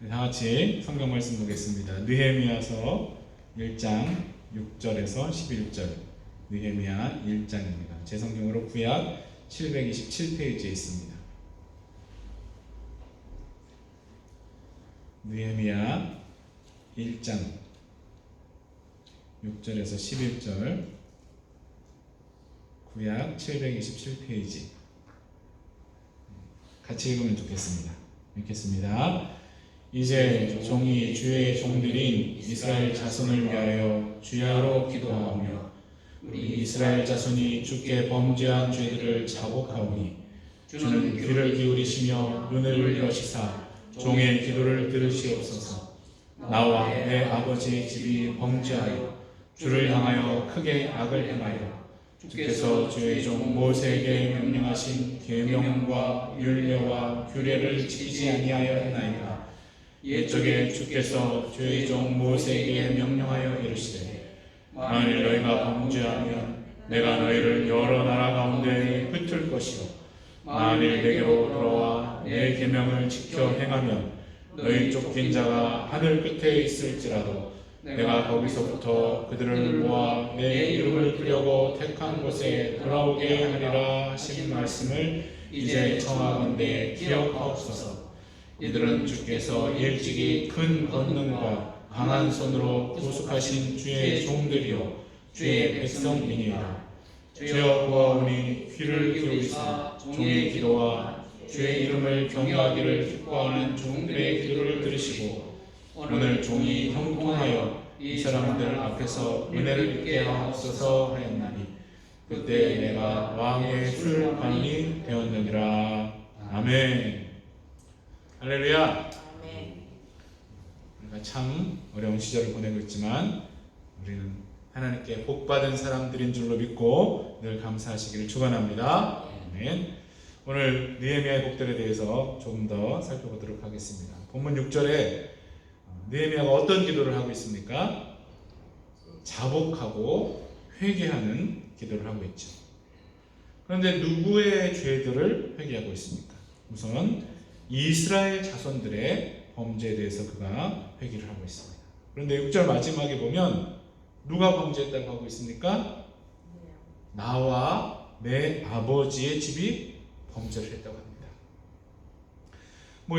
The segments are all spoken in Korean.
다 같이 성경 말씀 보겠습니다. 느헤미야서 1장 6절에서 11절. 느헤미야 1장입니다. 제 성경으로 구약 727페이지에 있습니다. 느헤미야 1장 6절에서 11절, 구약 727페이지. 같이 읽으면 좋겠습니다. 읽겠습니다. 이제 종이 주의 종들인 이스라엘 자손을 위하여 주야로 기도하오며 우리 이스라엘 자손이 주께 범죄한 죄들을 자복하오니 주는 귀를 기울이시며 눈을 여시사 종의 기도를 들으시옵소서. 나와 내 아버지의 집이 범죄하여 주를 향하여 크게 악을 행하여 주께서 주의 종 모세에게 명령하신 계명과 율례와 규례를 지키지 아니하여 했나이다. 옛적에 주께서 주의 종 모세에게 명령하여 이르시되 만일 너희가 범죄하면 내가 너희를 여러 나라 가운데 흩을 것이요 만일 내게로 돌아와 내 계명을 지켜 행하면 너희 쫓긴 자가 하늘 끝에 있을지라도 내가 거기서부터 그들을 모아 내 이름을 부려고 택한 곳에 돌아오게 하리라 하신 말씀을 이제 청하건대 기억하옵소서. 이들은 주께서 일찍이 큰 권능과 강한 손으로 구속하신 주의 종들이요 주의 백성이니라. 주여 구하오니 귀를 기울이사 종의 기도와 주의 이름을 경외하기를 기뻐하는 종들의 기도를 들으시고 오늘 종이 형통하여 이 사람들 앞에서 은혜를 입게 하옵소서 하였나니 그때 내가 왕의 술관이 되었느니라. 아멘. 할렐루야. 우리가 참 어려운 시절을 보내고 있지만 우리는 하나님께 복받은 사람들인 줄로 믿고 늘 감사하시기를 축원합니다. 아멘. 오늘 느헤미야의 복들에 대해서 조금 더 살펴보도록 하겠습니다. 본문 6절에 느헤미야가 어떤 기도를 하고 있습니까? 자복하고 회개하는 기도를 하고 있죠. 그런데 누구의 죄들을 회개하고 있습니까? 우선 이스라엘 자손들의 범죄에 대해서 그가 회개를 하고 있습니다. 그런데 6절 마지막에 보면 누가 범죄했다고 하고 있습니까? 나와 내 아버지의 집이 범죄를 했다고 합니다.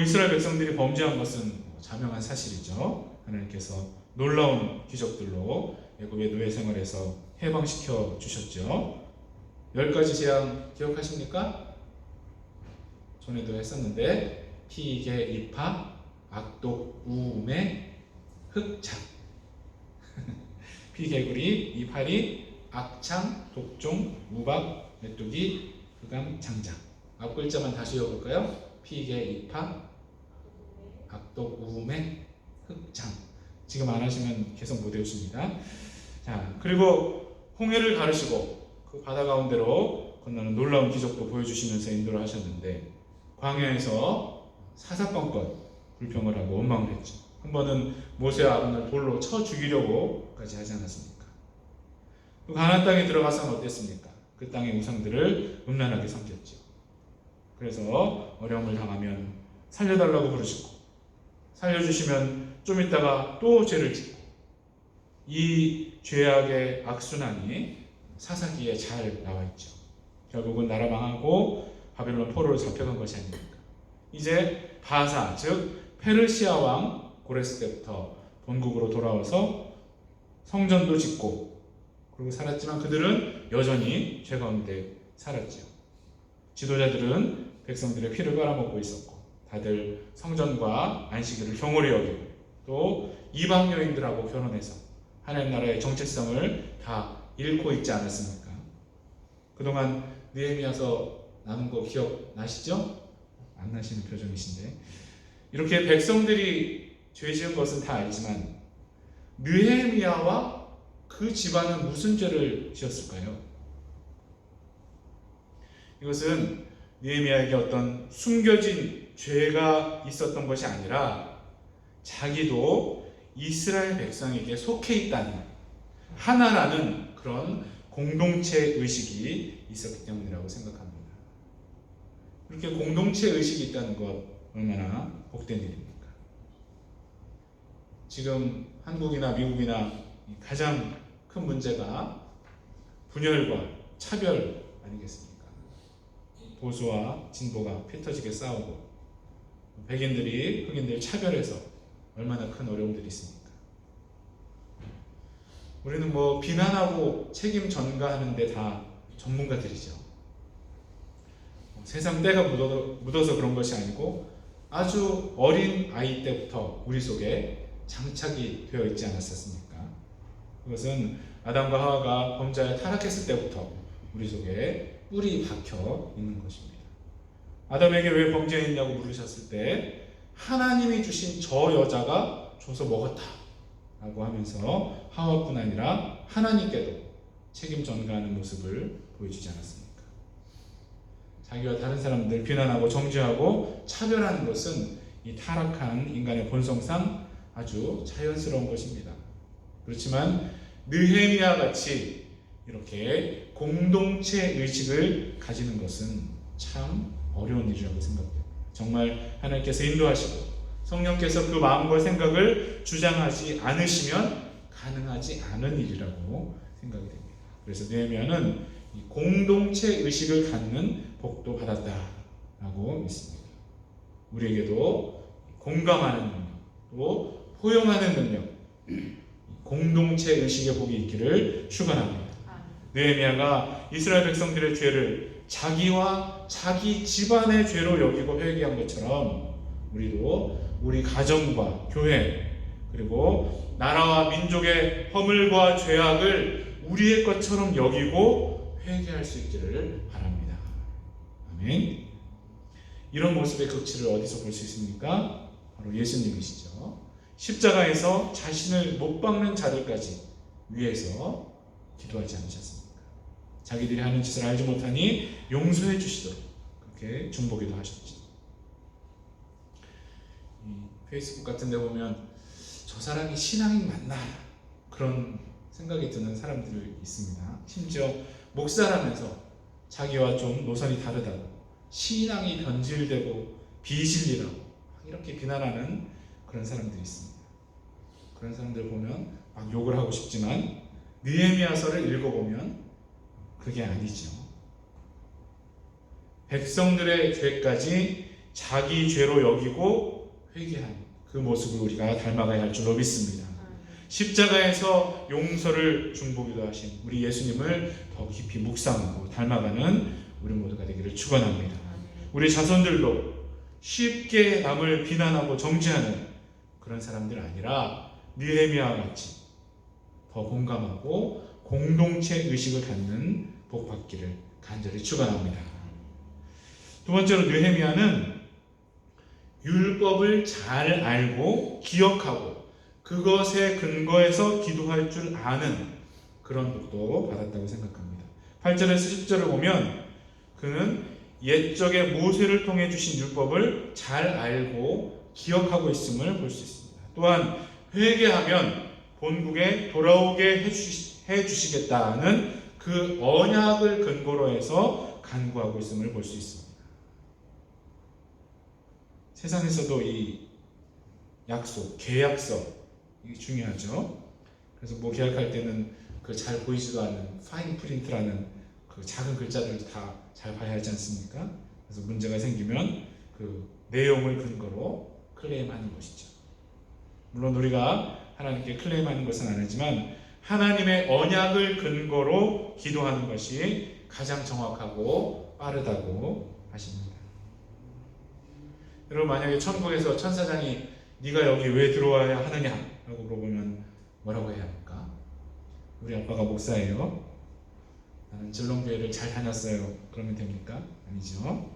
이스라엘 백성들이 범죄한 것은 자명한 사실이죠. 하나님께서 놀라운 기적들로 애굽의 노예 생활에서 해방시켜 주셨죠. 10가지 재앙 기억하십니까? 전에도 했었는데 피개, 이파, 악독, 우매, 흑작. 피개구리, 이파리, 악창, 독종, 우박, 메뚜기, 흑암, 장작. 앞글자만 다시 읽어볼까요? 피개, 이파, 악독, 우매, 흑장. 지금 안 하시면 계속 못 외우십니다. 자, 그리고 홍해를 가르시고 그 바다 가운데로 건너는 놀라운 기적도 보여주시면서 인도를 하셨는데 광야에서 사사건건 불평을 하고 원망을 했죠. 한 번은 모세와 아론을 돌로 쳐 죽이려고까지 하지 않았습니까? 또 가나안 땅에 들어가서는 어땠습니까? 그 땅의 우상들을 음란하게 섬겼죠. 그래서 어려움을 당하면 살려달라고 부르시고 살려주시면 좀 있다가 또 죄를 짓고 이 죄악의 악순환이 사사기에 잘 나와 있죠. 결국은 나라 망하고 바벨론 포로로 잡혀간 것이 아닙니까? 이제 바사 즉 페르시아 왕 고레스 때부터 본국으로 돌아와서 성전도 짓고 그리고 살았지만 그들은 여전히 죄 가운데 살았죠. 지도자들은 백성들의 피를 빨아먹고 있었고 다들 성전과 안식일을 경홀히 여기고 또 이방 여인들하고 결혼해서 하나님 나라의 정체성을 다 잃고 있지 않았습니까? 그동안 느헤미야서 나눈 거 기억나시죠? 안 나시는 표정이신데 이렇게 백성들이 죄 지은 것은 다 알지만 느헤미야와 그 집안은 무슨 죄를 지었을까요? 이것은 느헤미야에게 어떤 숨겨진 죄가 있었던 것이 아니라 자기도 이스라엘 백성에게 속해 있다는 하나라는 그런 공동체 의식이 있었기 때문이라고 생각합니다. 이렇게 공동체 의식이 있다는 것 얼마나 복된 일입니까? 지금 한국이나 미국이나 가장 큰 문제가 분열과 차별 아니겠습니까? 보수와 진보가 피 터지게 싸우고 백인들이 흑인들 차별해서 얼마나 큰 어려움들이 있습니까? 우리는 뭐 비난하고 책임 전가하는데 다 전문가들이죠. 세상 때가 묻어서 그런 것이 아니고 아주 어린 아이 때부터 우리 속에 장착이 되어 있지 않았었습니까? 그것은 아담과 하와가 범죄에 타락했을 때부터 우리 속에 뿔이 박혀 있는 것입니다. 아담에게 왜 범죄했냐고 물으셨을 때 하나님이 주신 저 여자가 줘서 먹었다 라고 하면서 하와뿐 아니라 하나님께도 책임 전가하는 모습을 보여주지 않았습니까? 자기와 다른 사람들 비난하고 정죄하고 차별하는 것은 이 타락한 인간의 본성상 아주 자연스러운 것입니다. 그렇지만 느헤미야 같이 이렇게 공동체 의식을 가지는 것은 참 어려운 일이라고 생각합니다. 정말 하나님께서 인도하시고 성령께서 그 마음과 생각을 주장하지 않으시면 가능하지 않은 일이라고 생각이 됩니다. 그래서 느헤미야는 이 공동체 의식을 갖는 복도 받았다라고 믿습니다. 우리에게도 공감하는 능력, 또 포용하는 능력, 공동체 의식의 복이 있기를 축원합니다. 느헤미야가 이스라엘 백성들의 죄를 자기와 자기 집안의 죄로 여기고 회개한 것처럼 우리도 우리 가정과 교회 그리고 나라와 민족의 허물과 죄악을 우리의 것처럼 여기고 회개할 수 있기를 바랍니다. 아멘. 이런 모습의 극치를 어디서 볼 수 있습니까? 바로 예수님이시죠. 십자가에서 자신을 못 박는 자들까지 위해서 기도하지 않으셨습니까? 자기들이 하는 짓을 알지 못하니 용서해 주시도록 그렇게 중보기도 하셨죠. 페이스북 같은 데 보면 저 사람이 신앙인 맞나 그런 생각이 드는 사람들이 있습니다. 심지어 목사라면서 자기와 좀 노선이 다르다고 신앙이 변질되고 비진리라고 이렇게 비난하는 그런 사람들이 있습니다. 그런 사람들 보면 막 욕을 하고 싶지만 느헤미야서를 읽어보면 그게 아니죠. 백성들의 죄까지 자기 죄로 여기고 회개한 그 모습을 우리가 닮아가야 할 줄로 믿습니다. 십자가에서 용서를 중보기도 하신 우리 예수님을 더 깊이 묵상하고 닮아가는 우리 모두가 되기를 축원합니다. 우리 자손들도 쉽게 남을 비난하고 정죄하는 그런 사람들 아니라 느헤미야와 같이 더 공감하고 공동체 의식을 갖는 복 받기를 간절히 축원합니다. 두 번째로 느헤미야는 율법을 잘 알고 기억하고 그것에 근거해서 기도할 줄 아는 그런 복도 받았다고 생각합니다. 8절에서 10절을 보면 그는 옛적에 모세를 통해 주신 율법을 잘 알고 기억하고 있음을 볼 수 있습니다. 또한 회개하면 본국에 돌아오게 해주시겠다는 그 언약을 근거로 해서 간구하고 있음을 볼 수 있습니다. 세상에서도 이 약속, 계약서 이게 중요하죠. 그래서 뭐 계약할 때는 그 잘 보이지도 않는 파인 프린트라는 그 작은 글자들도 다 잘 봐야 하지 않습니까? 그래서 문제가 생기면 그 내용을 근거로 클레임하는 것이죠. 물론 우리가 하나님께 클레임하는 것은 아니지만 하나님의 언약을 근거로 기도하는 것이 가장 정확하고 빠르다고 하십니다. 여러분 만약에 천국에서 천사장이 네가 여기 왜 들어와야 하느냐 라고 물어보면 뭐라고 해야 합니까? 우리 아빠가 목사예요. 나는 진롱교회를 잘 다녔어요. 그러면 됩니까? 아니죠.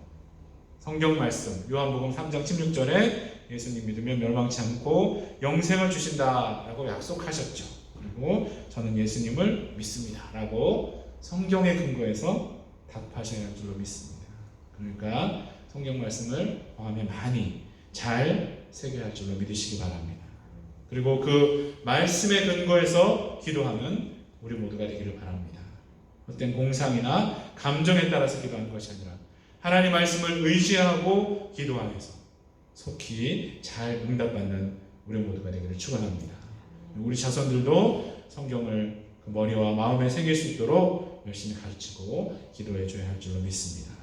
성경 말씀 요한복음 3장 16절에 예수님 믿으면 멸망치 않고 영생을 주신다 라고 약속하셨죠. 그리고 저는 예수님을 믿습니다 라고 성경에 근거해서 답하셔야 할 줄로 믿습니다. 그러니까 성경 말씀을 마음에 많이 잘 새겨야 할 줄로 믿으시기 바랍니다. 그리고 그 말씀에 근거해서 기도하는 우리 모두가 되기를 바랍니다. 어떤 공상이나 감정에 따라서 기도하는 것이 아니라 하나님 말씀을 의지하고 기도 안에서 속히 잘 응답받는 우리 모두가 되기를 축원합니다. 우리 자손들도 성경을 그 머리와 마음에 새길 수 있도록 열심히 가르치고 기도해 줘야 할 줄로 믿습니다.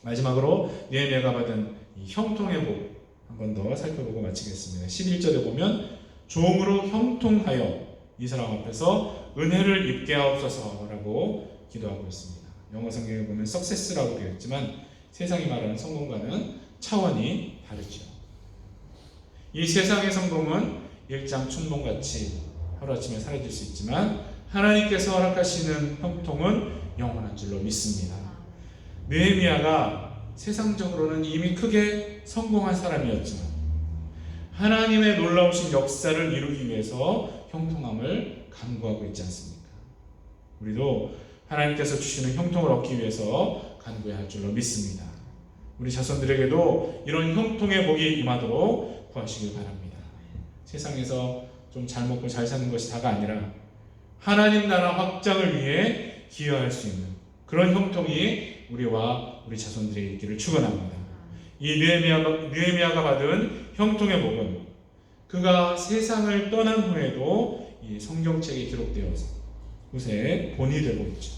마지막으로 느헤미야가 받은 이 형통의 복 한 번 더 살펴보고 마치겠습니다. 11절에 보면 종으로 형통하여 이 사람 앞에서 은혜를 입게 하옵소서라고 기도하고 있습니다. 영어 성경에 보면 success라고 되어 있지만 세상이 말하는 성공과는 차원이 다르죠. 이 세상의 성공은 일장 춘몽같이 하루아침에 사라질 수 있지만 하나님께서 허락하시는 형통은 영원한 줄로 믿습니다. 느헤미야가 세상적으로는 이미 크게 성공한 사람이었지만 하나님의 놀라우신 역사를 이루기 위해서 형통함을 간구하고 있지 않습니까? 우리도 하나님께서 주시는 형통을 얻기 위해서 간구해야 할 줄로 믿습니다. 우리 자손들에게도 이런 형통의 복이 임하도록 구하시길 바랍니다. 세상에서 좀 잘 먹고 잘 사는 것이 다가 아니라 하나님 나라 확장을 위해 기여할 수 있는 그런 형통이 우리와 우리 자손들에게 있기를 축원합니다. 이 느헤미야가 받은 형통의 복은 그가 세상을 떠난 후에도 이 성경책에 기록되어서 후세에 본이 되고 있죠.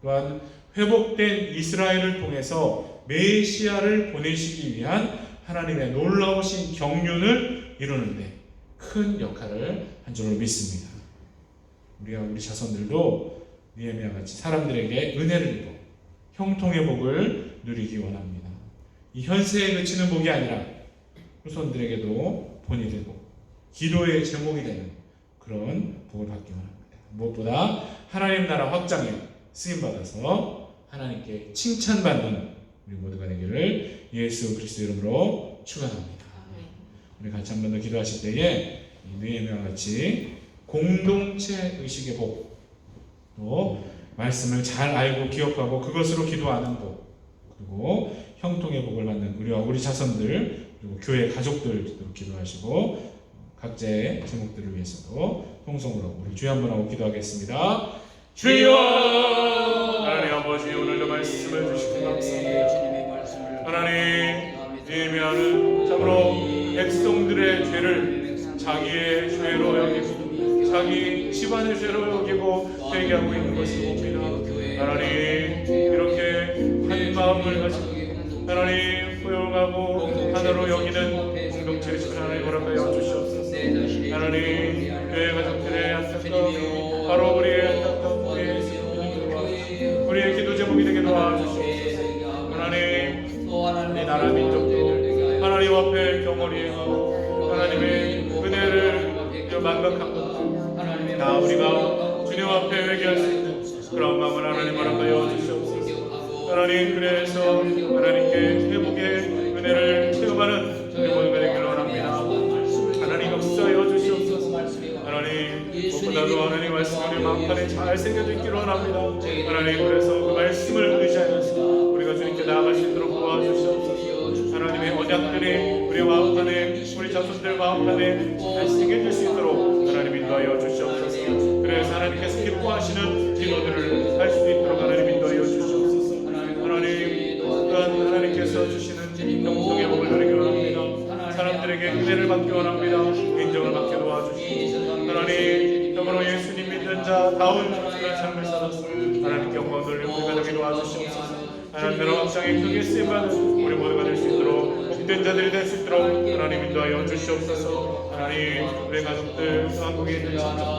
또한 회복된 이스라엘을 통해서 메시아를 보내시기 위한 하나님의 놀라우신 경륜을 이루는데 큰 역할을 한 줄로 믿습니다. 우리와 우리 자손들도 느헤미야 같이 사람들에게 은혜를 입어 형통의 복을 누리기 원합니다. 이 현세에 그치는 복이 아니라 후손들에게도 본이 되고 기도의 제목이 되는 그런 복을 받기 원합니다. 무엇보다 하나님 나라 확장에 쓰임받아서 하나님께 칭찬받는 우리 모두가 되기를 예수 그리스도 이름으로 축원합니다. 우리 같이 한 번 더 기도하실 때에 느헤미야와 같이 공동체 의식의 복, 또 말씀을 잘 알고 기억하고 그것으로 기도하는 복, 그리고 형통의 복을 받는 우리와 우리 자손들 그리고 교회 가족들도 기도하시고 각자의 제목들을 위해서도 통성으로 우리 주여 한번 하고 기도하겠습니다. 주여! 하나님 아버지 오늘도 말씀을 주시고 감사합니다. 하나님 느헤미야는 참으로 백성들의 죄를 자기의 죄로 여기고 자기 집안의 죄로 여기고 회개하고 있는 것을 봅니다. 하나님 이렇게 한 마음을 가지고 하나님 포용하고 하나로 여기는 공동체의 집 하나님 허락하여 주시옵소서. 하나님 교회 가족들의 안타까움 바로 우리의 안타까움 우리의 기도 제목이 되게 도와주시옵소서. 하나님 이 나라 민족도 하나님 앞에 경홀히하고 하나님의 은혜를 망각한 것 다 우리가 주님 앞에 회개할 수 있는 그런 마음을 하나님 허락하여 주시옵소서. 하나님 그래서 하나님께 회복의 은혜를 체험하는 우리 모두가 되기를 원합니다. 하나님 역사하여 주시옵소서. 하나님 무엇보다도 하나님 말씀을 마음판에 잘 새겨져 있기를 원합니다. 하나님 그래서 그 말씀을 의지하여서 우리가 주님께 나아갈 수 있도록 도와주시옵소서. 하나님의 언약들이 우리 마음판에 우리 자손들 마음판에 잘 새겨질 수 있도록 하나님 인도하여 주시옵소서. 그래서 하나님께서 기뻐하시는 기도들을 할 수 있도록 하나님 인도하여 주시옵소서. 하나님 또한 하나님께서 주시는 영통의 복을 누리기 원합니다. 사람들에게 은혜를 받기 원합니다. 인정을 받게 도와주시옵소서. 하나님 더불어 예수님 믿는 자다운 그런 삶을 살아서 하나님께 영광 돌리고 우리가 되게 도와주시옵소서. 하나님 나라 확장에 크게 쓰임받은 우리 모두가 될 수 있도록 복된 자들이 될 수 있도록 하나님 인도하여 주시옵소서. 하나님 우리 가족들 또 한국에 있는 친척도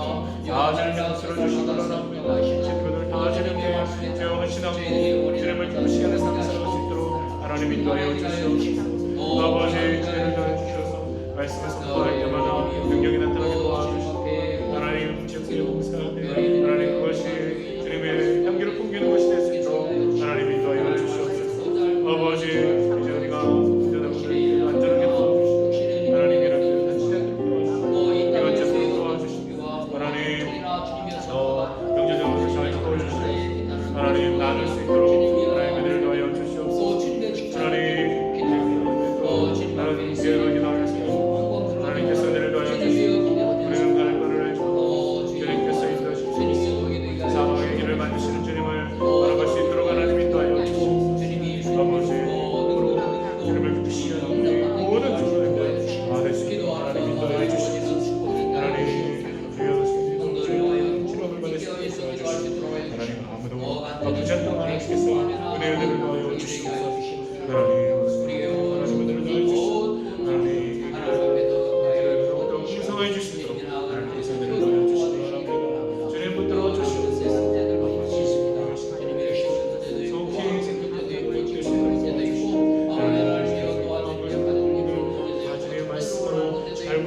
다 주님께 들어주시기 바랍니다. 친구들 다 주님께 죄와 헌신하고 주님을 기쁘시게 하는 삶을 살아갈 수 있도록 하나님 인도하여 주시옵소서. 아버지 죄를 다해 주셔서 말씀을 선포할 때마다 능력이 나타나게 도와주시고 하나님 죄의 봉사하되 하나님 그것이 주님의 향기를 풍기는 것이 될 수 있도록 하나님 인도하여 주시옵소서. 아버지 이제 우리가 여러분들 안전하게 도와주시고 하나님 이런 단체들 도와주시고 이런 제도를 도와주시고 하나님 경제적으로 잘 도와주시고 하나님 나눌 수 있도록 하나님 은혜를 도와여 주시옵소서. 하나님 또 다른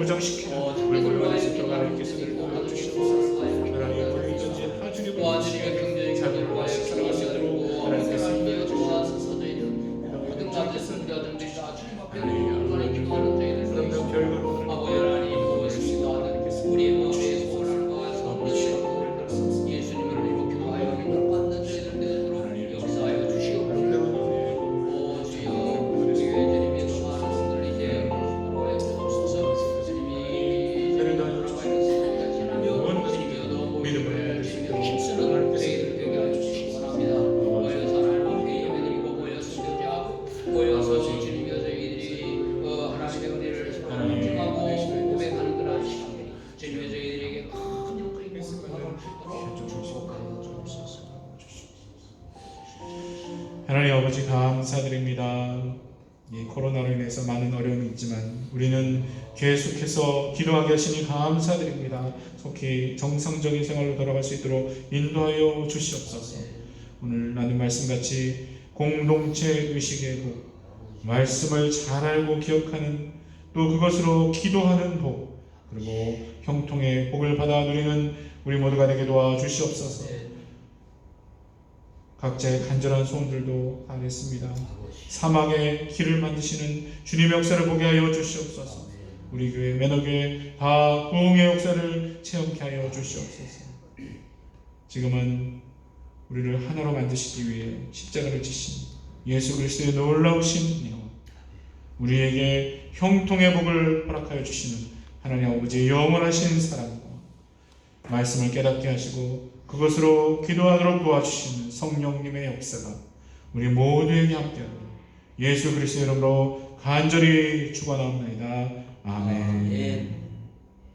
무정시키는 물건을 있도록 하나님께서 도와 주시옵소서. 하나님 우리 전지에 다 주님 도와주시며 경제적인 살아갈 수 있도록 하나님께서 하나님께서 도와주셔서 저희는 모든 가운데서 우리가 다 주님 앞에 올바른 기도하는 저희들 결과로 아버지 하나님 보겠습니다. 우리의 마음에 소원하는 것과 예수님을 이렇게 기도하여 받는 저희들 되도록 역사하여 주시옵소서. 오 주여 우리 주님의 더 많은 분들 이제 돌아가여 주옵소서. 주님이 저희를 돌아가여 주시며 더 믿음을 주시며 힘쓰는 저희들 되게 하여 주시기 바랍니다. 모여서 하나님 앞에 예배드리고 모여서 교제하고 모여서 주님이여 저희들이 하나님의 은혜를 서로 인정하고 고백하는 그러한 시간들이 주님의 저희들에게 큰 영광이 받을 수 있도록 축복하여 주옵소서. 하나님 아버지 감사드립니다. 이 코로나로 인해서 많은 어려움이 있지만 우리는 계속해서 기도하게 하시니 감사드립니다. 속히 정상적인 생활로 돌아갈 수 있도록 인도하여 주시옵소서. 오늘 나눈 말씀같이 공동체 의식의 복, 말씀을 잘 알고 기억하는 또 그것으로 기도하는 복, 그리고 형통의 복을 받아 누리는 우리 모두가 되게 도와주시옵소서. 각자의 간절한 소원들도 하겠습니다. 사막의 길을 만드시는 주님의 역사를 보게 하여 주시옵소서. 우리 교회 매너교회 다 부흥의 역사를 체험케 하여 주시옵소서. 지금은 우리를 하나로 만드시기 위해 십자가를 지신 예수 그리스도의 놀라우신 은혜와 우리에게 형통의 복을 허락하여 주시는 하나님 아버지의 영원하신 사랑과 말씀을 깨닫게 하시고 그것으로 기도하도록 도와주시는 성령님의 역사가 우리 모두에게 함께하도록 예수 그리스도의 이름으로 간절히 축원하옵나이다. 아멘.